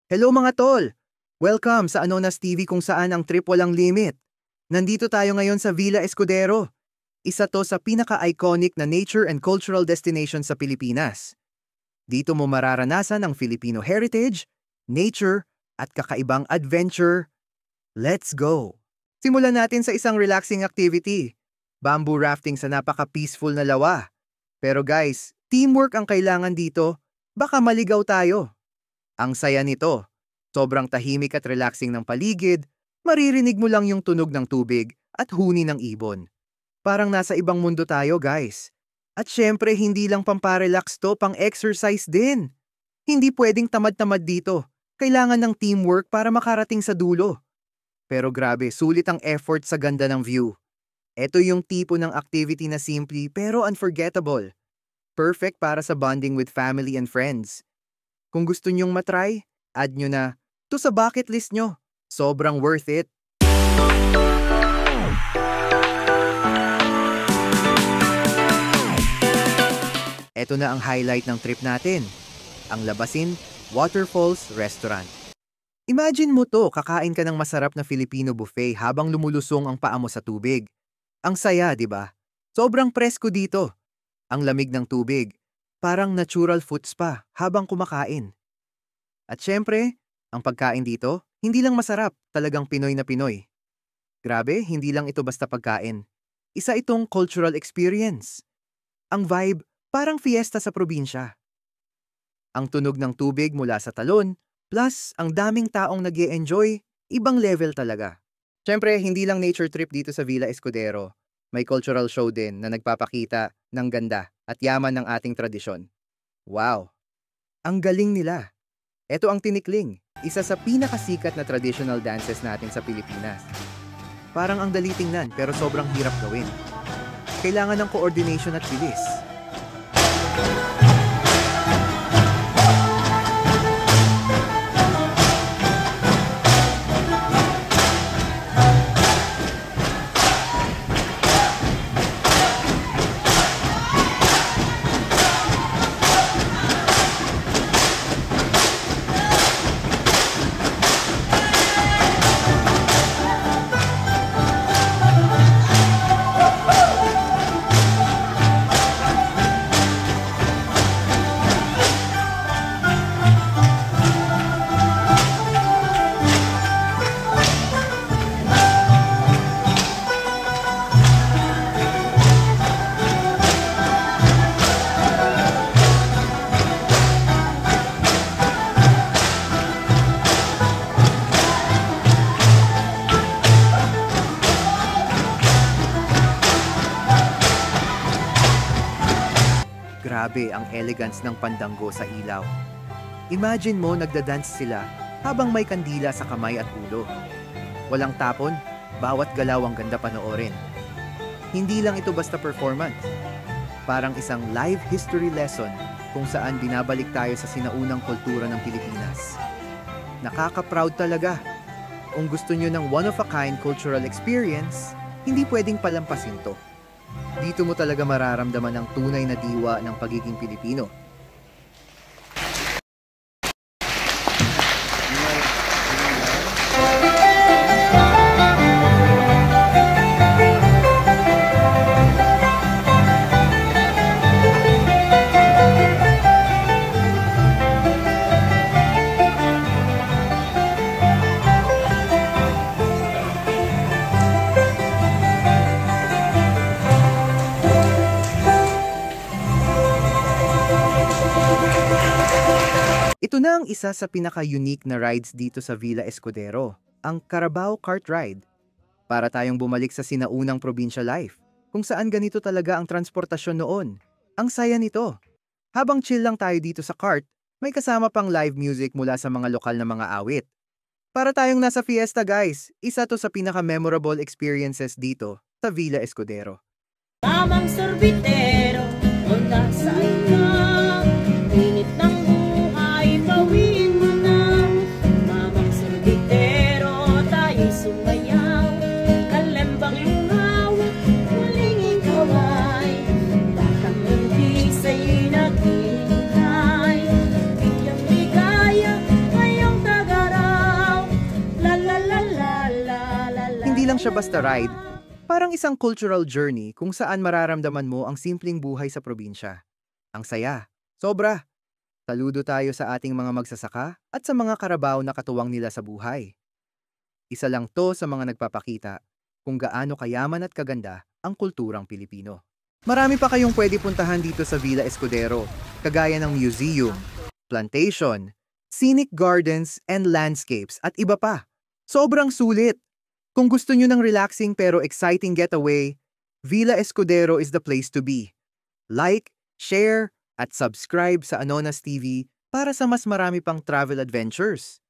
Hello mga tol! Welcome sa Anonas TV kung saan ang trip walang limit. Nandito tayo ngayon sa Villa Escudero. Isa to sa pinaka-iconic na nature and cultural destination sa Pilipinas. Dito mo mararanasan ang Filipino heritage, nature, at kakaibang adventure. Let's go! Simulan natin sa isang relaxing activity. Bamboo rafting sa napaka-peaceful na lawa. Pero guys, teamwork ang kailangan dito. Baka maligaw tayo. Ang saya nito. Sobrang tahimik at relaxing ng paligid, maririnig mo lang yung tunog ng tubig at huni ng ibon. Parang nasa ibang mundo tayo, guys. At syempre, hindi lang pamparelax to, pang-exercise din. Hindi pwedeng tamad-tamad dito. Kailangan ng teamwork para makarating sa dulo. Pero grabe, sulit ang effort sa ganda ng view. Ito yung tipo ng activity na simple pero unforgettable. Perfect para sa bonding with family and friends. Kung gusto nyong matry, add nyo na to sa bucket list nyo. Sobrang worth it. Ito na ang highlight ng trip natin. Ang Labasin Waterfalls Restaurant. Imagine mo to, kakain ka ng masarap na Filipino buffet habang lumulusong ang paa mo sa tubig. Ang saya, di ba? Sobrang presko dito. Ang lamig ng tubig. Parang natural food spa habang kumakain. At syempre, ang pagkain dito, hindi lang masarap, talagang Pinoy na Pinoy. Grabe, hindi lang ito basta pagkain. Isa itong cultural experience. Ang vibe, parang fiesta sa probinsya. Ang tunog ng tubig mula sa talon, plus ang daming taong nag-e-enjoy, ibang level talaga. Syempre, hindi lang nature trip dito sa Villa Escudero. May cultural show din na nagpapakita ng ganda at yaman ng ating tradisyon. Wow! Ang galing nila! Ito ang tinikling, isa sa pinakasikat na traditional dances natin sa Pilipinas. Parang ang dali tingnan pero sobrang hirap gawin. Kailangan ng coordination at bilis. Grabe ang elegance ng pandango sa ilaw. Imagine mo nagdadance sila habang may kandila sa kamay at ulo. Walang tapon, bawat galaw ang ganda panoorin. Hindi lang ito basta performance. Parang isang live history lesson kung saan binabalik tayo sa sinaunang kultura ng Pilipinas. Nakaka-proud talaga. Kung gusto nyo ng one-of-a-kind cultural experience, hindi pwedeng palampasin to. Dito mo talaga mararamdaman ang tunay na diwa ng pagiging Pilipino. Ito na ang isa sa pinaka-unique na rides dito sa Villa Escudero, ang Carabao Cart Ride. Para tayong bumalik sa sinaunang probinsya life, kung saan ganito talaga ang transportasyon noon. Ang saya nito. Habang chill lang tayo dito sa cart, may kasama pang live music mula sa mga lokal na mga awit. Para tayong nasa fiesta guys, isa to sa pinaka-memorable experiences dito sa Villa Escudero. Mamang sorbitero, kung nasaan ka, init ng buhay, bawiin mo na. Mamang sorbitero, tayo'y sumayaw, kalembang lungaw, muling ikaw ay batang hindi sa'y naghihintay. Biyang ligaya, ngayong lang siya basta ride, parang isang cultural journey kung saan mararamdaman mo ang simpleng buhay sa probinsya. Ang saya, sobra. Saludo tayo sa ating mga magsasaka at sa mga karabaw na katuwang nila sa buhay. Isa lang to sa mga nagpapakita kung gaano kayaman at kaganda ang kulturang Pilipino. Marami pa kayong pwede puntahan dito sa Villa Escudero, kagaya ng museum, plantation, scenic gardens and landscapes at iba pa. Sobrang sulit! Kung gusto nyo ng relaxing pero exciting getaway, Villa Escudero is the place to be. Like, share, at subscribe sa Anonas TV para sa mas marami pang travel adventures.